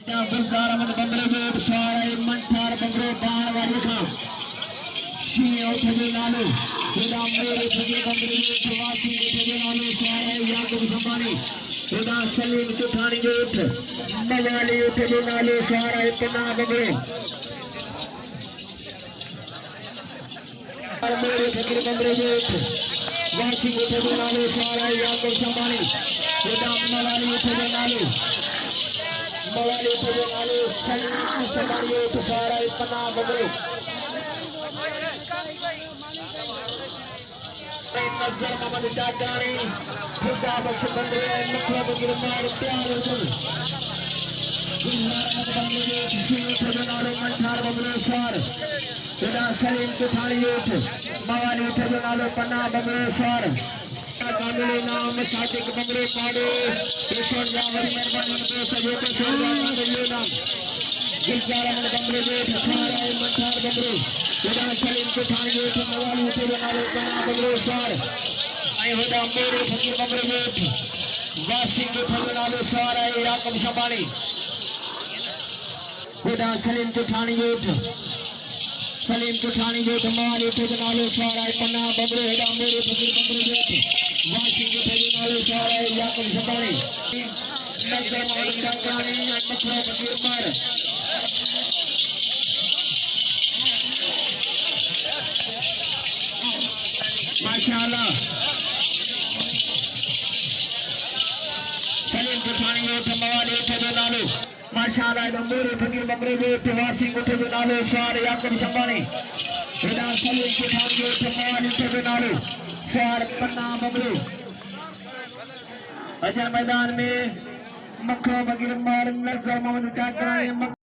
गुलजार अहमद बंदरे में सारे मंठार बंदरे बाण वाली का शी उठे नालो खुदा मेरे फकीर बंदरे में प्रवासी उठे नालो सारे याकूब संभानी खुदा सलीम चुठानी जो उठ मवाली उठे नालो सारे पन्ना बंदरे मेरे फकीर बंदरे में उठ वासी उठे नालो सारे याकूब संभानी खुदा मवाली उठे नालो मवाली उठे नालो सलीम संभानी उठ सारे पन्ना बंदरे नजर मोहम्मद जाटानी खुदा बख्श बंदरे मतलब गिरफ्तार प्यार उधर गुलजार अहमद बंदरे उठे नालो मंठार बंदरे सार खुदा सलीम चुठानी उठ मवाली उठे नालो पन्ना बंदरे सार कामिल नाम सादिक बंदरे पाड़े पेशों जावरी मेहरबानी को सहयोग से कामिल नाम गुलजार अहमद बंदरे उठ सारे मंठार बंदरे खुदा सलीम चुठानी उठ मवाली उठे नालो पन्ना बंदरे सार आई खुदा मेरे फकीर बंदरे उठ वासी उठे नालो सारे याकूब संभानी खुदा सलीम चुठानी उठ सलीम चुठानी उठ मवाली उठे नालो सारे पन्ना बंदरे खुदा मेरे फकीर बंदरे उठ वासी उठे नालो सारे याकूब संभानी नजर मोहम्मद जाटानी मखरा फकीर मार माशाअल्लाह सलीम चुठानी उठ मवाली उठे नालो माशाअल्लाह मेरे फकीर बंदरे उठ वासी उठे नालो सार याकूब संभानी खुदा सलीम चुठानी उठ मवाली उठे नालो सार पन्ना बंदरे अजर मैदान में मखरा फकीर मार नजर मोहम्मद जाटानी